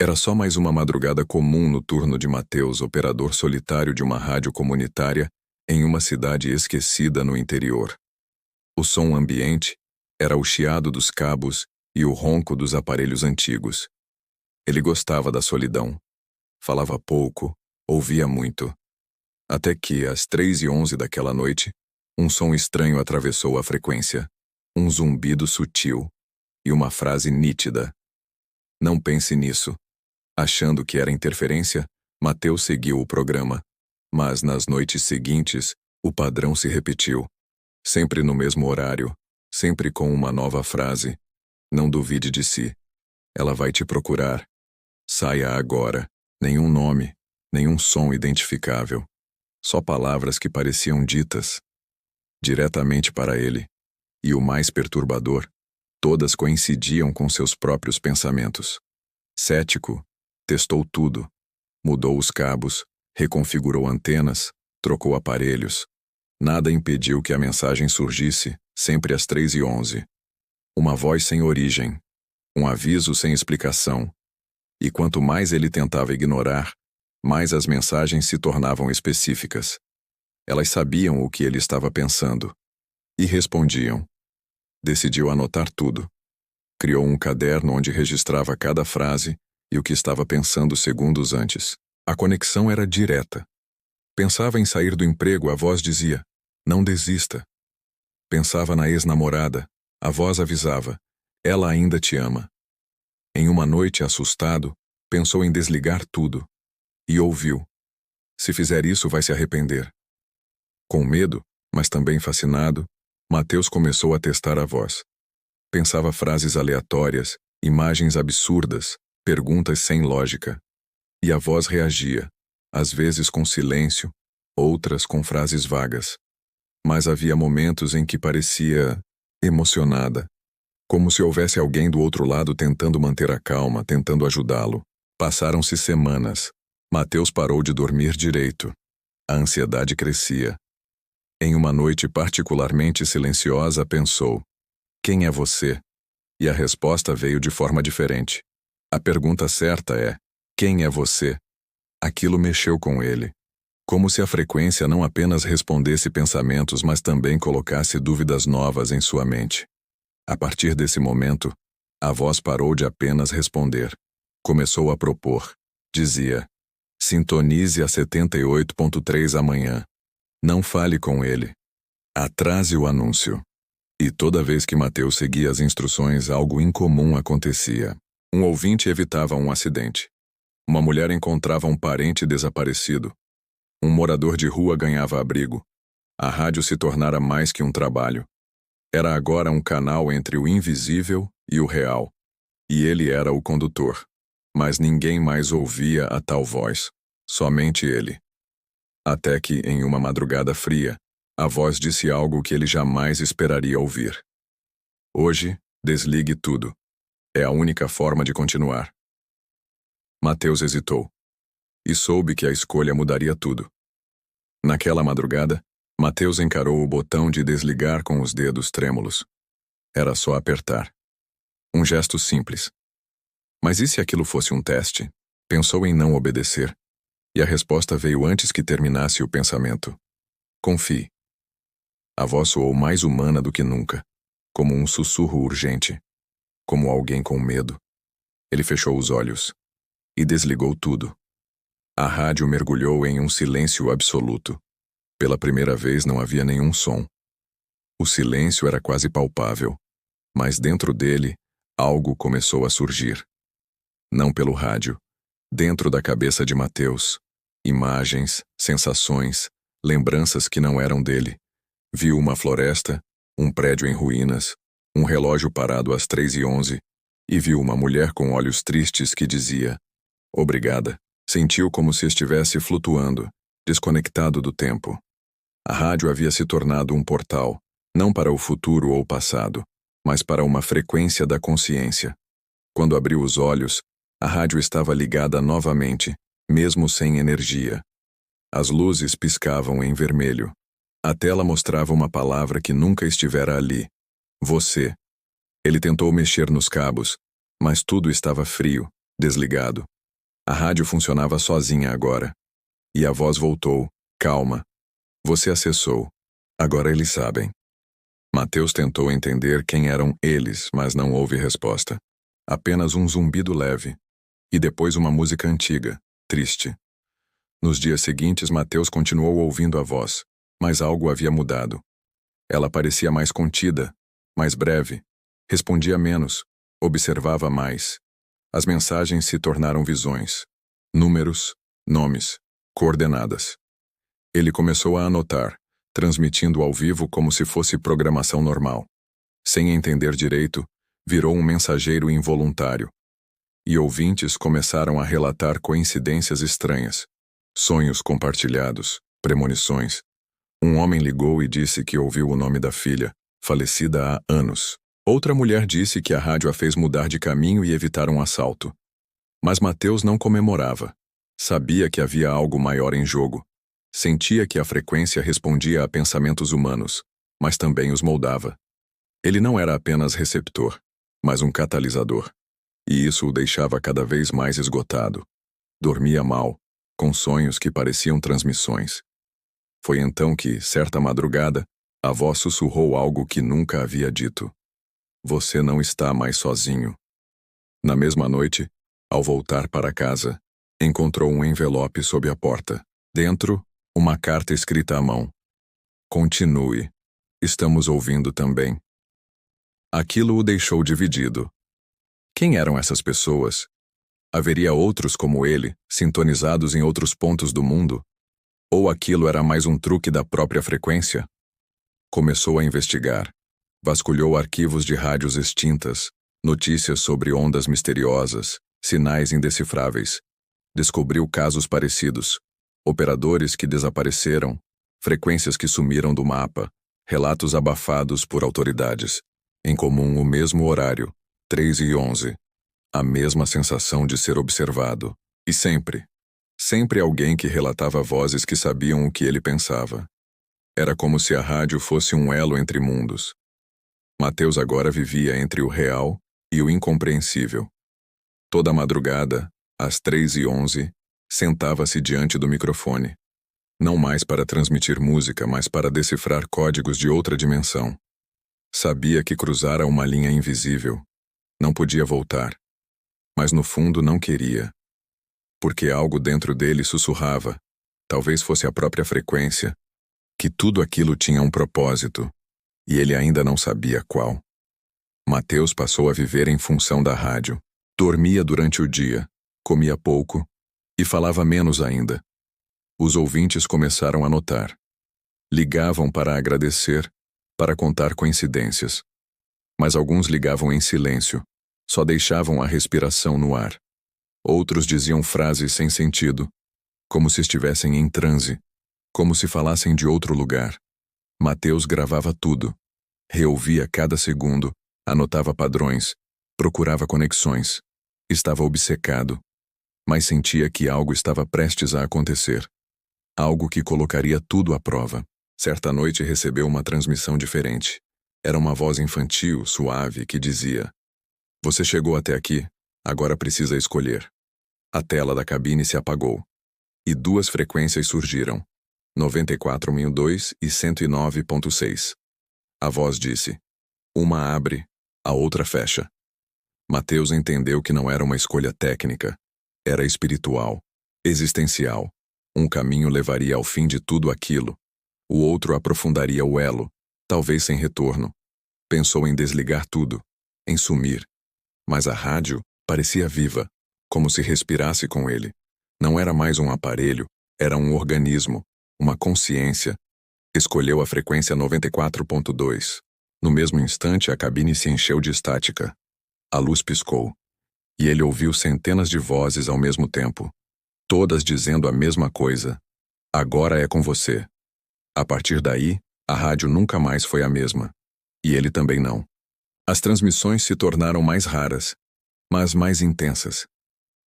Era só mais uma madrugada comum no turno de Mateus, operador solitário de uma rádio comunitária em uma cidade esquecida no interior. O som ambiente era o chiado dos cabos e o ronco dos aparelhos antigos. Ele gostava da solidão. Falava pouco, ouvia muito. Até que, às 3h11 daquela noite, um som estranho atravessou a frequência. Um zumbido sutil e uma frase nítida. Não pense nisso. Achando que era interferência, Mateus seguiu o programa. Mas nas noites seguintes, o padrão se repetiu. Sempre no mesmo horário, sempre com uma nova frase. Não duvide de si. Ela vai te procurar. Saia agora. Nenhum nome, nenhum som identificável. Só palavras que pareciam ditas diretamente para ele. E o mais perturbador, todas coincidiam com seus próprios pensamentos. Cético, testou tudo. Mudou os cabos, reconfigurou antenas, trocou aparelhos. Nada impediu que a mensagem surgisse, sempre às 3h11. Uma voz sem origem, um aviso sem explicação. E quanto mais ele tentava ignorar, mais as mensagens se tornavam específicas. Elas sabiam o que ele estava pensando. E respondiam. Decidiu anotar tudo. Criou um caderno onde registrava cada frase e o que estava pensando segundos antes. A conexão era direta. Pensava em sair do emprego, a voz dizia, não desista. Pensava na ex-namorada, a voz avisava, ela ainda te ama. Em uma noite, assustado, pensou em desligar tudo. E ouviu, se fizer isso vai se arrepender. Com medo, mas também fascinado, Mateus começou a testar a voz. Pensava frases aleatórias, imagens absurdas, perguntas sem lógica. E a voz reagia, às vezes com silêncio, outras com frases vagas. Mas havia momentos em que parecia emocionada, como se houvesse alguém do outro lado tentando manter a calma, tentando ajudá-lo. Passaram-se semanas. Mateus parou de dormir direito. A ansiedade crescia. Em uma noite particularmente silenciosa, pensou, quem é você? E a resposta veio de forma diferente. A pergunta certa é, quem é você? Aquilo mexeu com ele. Como se a frequência não apenas respondesse pensamentos, mas também colocasse dúvidas novas em sua mente. A partir desse momento, a voz parou de apenas responder. Começou a propor. Dizia, sintonize a 78.3 amanhã. Não fale com ele. Atrase o anúncio. E toda vez que Mateus seguia as instruções, algo incomum acontecia. Um ouvinte evitava um acidente. Uma mulher encontrava um parente desaparecido. Um morador de rua ganhava abrigo. A rádio se tornara mais que um trabalho. Era agora um canal entre o invisível e o real. E ele era o condutor. Mas ninguém mais ouvia a tal voz. Somente ele. Até que, em uma madrugada fria, a voz disse algo que ele jamais esperaria ouvir. Hoje, desligue tudo. É a única forma de continuar. Mateus hesitou. E soube que a escolha mudaria tudo. Naquela madrugada, Mateus encarou o botão de desligar com os dedos trêmulos. Era só apertar. Um gesto simples. Mas e se aquilo fosse um teste? Pensou em não obedecer. E a resposta veio antes que terminasse o pensamento. Confie. A voz soou mais humana do que nunca, como um sussurro urgente, como alguém com medo. Ele fechou os olhos e desligou tudo. A rádio mergulhou em um silêncio absoluto. Pela primeira vez não havia nenhum som. O silêncio era quase palpável, mas dentro dele, algo começou a surgir. Não pelo rádio, dentro da cabeça de Mateus. Imagens, sensações, lembranças que não eram dele. Viu uma floresta, um prédio em ruínas, um relógio parado às 3h11, e viu uma mulher com olhos tristes que dizia, obrigada. Sentiu como se estivesse flutuando, desconectado do tempo. A rádio havia se tornado um portal, não para o futuro ou passado, mas para uma frequência da consciência. Quando abriu os olhos, a rádio estava ligada novamente, mesmo sem energia. As luzes piscavam em vermelho. A tela mostrava uma palavra que nunca estivera ali. Você. Ele tentou mexer nos cabos, mas tudo estava frio. desligado. A rádio funcionava sozinha agora. E a voz voltou, calma. Você acessou. Agora eles sabem. Mateus tentou entender quem eram eles, mas não houve resposta. Apenas um zumbido leve. E depois uma música antiga, triste. Nos dias seguintes, Mateus continuou ouvindo a voz, mas algo havia mudado. Ela parecia mais contida, mais breve. Respondia menos, observava mais. As mensagens se tornaram visões. Números, nomes, coordenadas. Ele começou a anotar, transmitindo ao vivo como se fosse programação normal. Sem entender direito, virou um mensageiro involuntário. E ouvintes começaram a relatar coincidências estranhas. Sonhos compartilhados, premonições. Um homem ligou e disse que ouviu o nome da filha, falecida há anos. Outra mulher disse que a rádio a fez mudar de caminho e evitar um assalto. Mas Mateus não comemorava. Sabia que havia algo maior em jogo. Sentia que a frequência respondia a pensamentos humanos, mas também os moldava. Ele não era apenas receptor, mas um catalisador. E isso o deixava cada vez mais esgotado. Dormia mal, com sonhos que pareciam transmissões. Foi então que, certa madrugada, a voz sussurrou algo que nunca havia dito. Você não está mais sozinho. Na mesma noite, ao voltar para casa, encontrou um envelope sob a porta. Dentro, uma carta escrita à mão. Continue. Estamos ouvindo também. Aquilo o deixou dividido. Quem eram essas pessoas? Haveria outros como ele, sintonizados em outros pontos do mundo? Ou aquilo era mais um truque da própria frequência? Começou a investigar. Vasculhou arquivos de rádios extintas, notícias sobre ondas misteriosas, sinais indecifráveis. Descobriu casos parecidos, operadores que desapareceram, frequências que sumiram do mapa, relatos abafados por autoridades. Em comum o mesmo horário, 3h11. A mesma sensação de ser observado. E sempre alguém que relatava vozes que sabiam o que ele pensava. Era como se a rádio fosse um elo entre mundos. Mateus agora vivia entre o real e o incompreensível. Toda madrugada, às 3h11, sentava-se diante do microfone. Não mais para transmitir música, mas para decifrar códigos de outra dimensão. Sabia que cruzara uma linha invisível. Não podia voltar. Mas no fundo não queria. Porque algo dentro dele sussurrava, talvez fosse a própria frequência, que tudo aquilo tinha um propósito, e ele ainda não sabia qual. Mateus passou a viver em função da rádio. Dormia durante o dia, comia pouco e falava menos ainda. Os ouvintes começaram a notar. Ligavam para agradecer, para contar coincidências. Mas alguns ligavam em silêncio, só deixavam a respiração no ar. Outros diziam frases sem sentido, como se estivessem em transe, como se falassem de outro lugar. Mateus gravava tudo. Reouvia cada segundo, anotava padrões, procurava conexões. Estava obcecado, mas sentia que algo estava prestes a acontecer. Algo que colocaria tudo à prova. Certa noite recebeu uma transmissão diferente. Era uma voz infantil, suave, que dizia: Você chegou até aqui, agora precisa escolher. A tela da cabine se apagou. E duas frequências surgiram, 94.002 e 109.6. A voz disse: Uma abre, a outra fecha. Mateus entendeu que não era uma escolha técnica. Era espiritual, existencial. Um caminho levaria ao fim de tudo aquilo. O outro aprofundaria o elo, talvez sem retorno. Pensou em desligar tudo, em sumir. Mas a rádio parecia viva, como se respirasse com ele. Não era mais um aparelho, era um organismo, uma consciência. Escolheu a frequência 94.2. No mesmo instante, a cabine se encheu de estática. A luz piscou. E ele ouviu centenas de vozes ao mesmo tempo, todas dizendo a mesma coisa: Agora é com você. A partir daí, a rádio nunca mais foi a mesma. E ele também não. As transmissões se tornaram mais raras, mas mais intensas.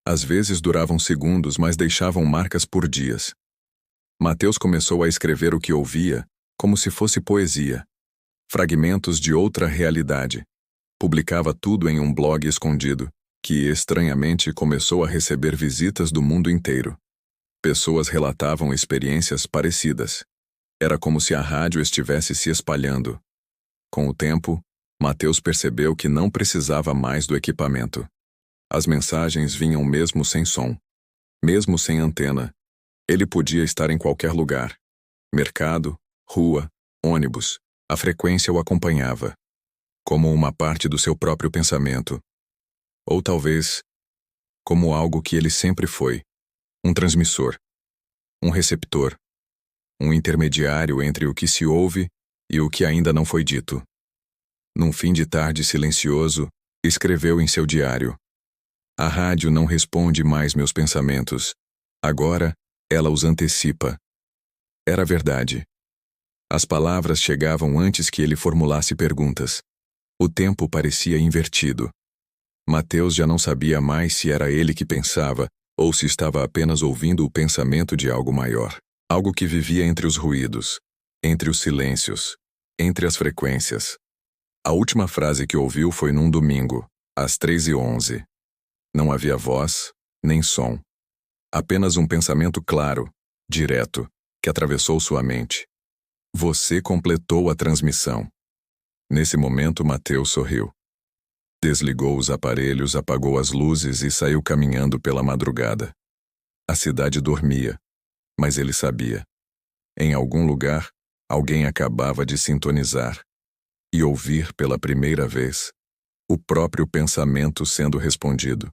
Às vezes duravam segundos, mas deixavam marcas por dias. Mateus começou a escrever o que ouvia, como se fosse poesia. Fragmentos de outra realidade. Publicava tudo em um blog escondido. que estranhamente começou a receber visitas do mundo inteiro. Pessoas relatavam experiências parecidas. Era como se a rádio estivesse se espalhando. Com o tempo, Mateus percebeu que não precisava mais do equipamento. As mensagens vinham mesmo sem som, mesmo sem antena. Ele podia estar em qualquer lugar. Mercado, rua, ônibus. A frequência o acompanhava, como uma parte do seu próprio pensamento. Ou talvez, como algo que ele sempre foi. Um transmissor. Um receptor. Um intermediário entre o que se ouve e o que ainda não foi dito. Num fim de tarde silencioso, escreveu em seu diário: "A rádio não responde mais meus pensamentos. Agora, ela os antecipa." Era verdade. As palavras chegavam antes que ele formulasse perguntas. O tempo parecia invertido. Mateus já não sabia mais se era ele que pensava ou se estava apenas ouvindo o pensamento de algo maior. Algo que vivia entre os ruídos, entre os silêncios, entre as frequências. A última frase que ouviu foi num domingo, às 3h11. Não havia voz, nem som. Apenas um pensamento claro, direto, que atravessou sua mente. Você completou a transmissão. Nesse momento, Mateus sorriu. Desligou os aparelhos, apagou as luzes e saiu caminhando pela madrugada. A cidade dormia, mas ele sabia. Em algum lugar, alguém acabava de sintonizar e ouvir pela primeira vez o próprio pensamento sendo respondido.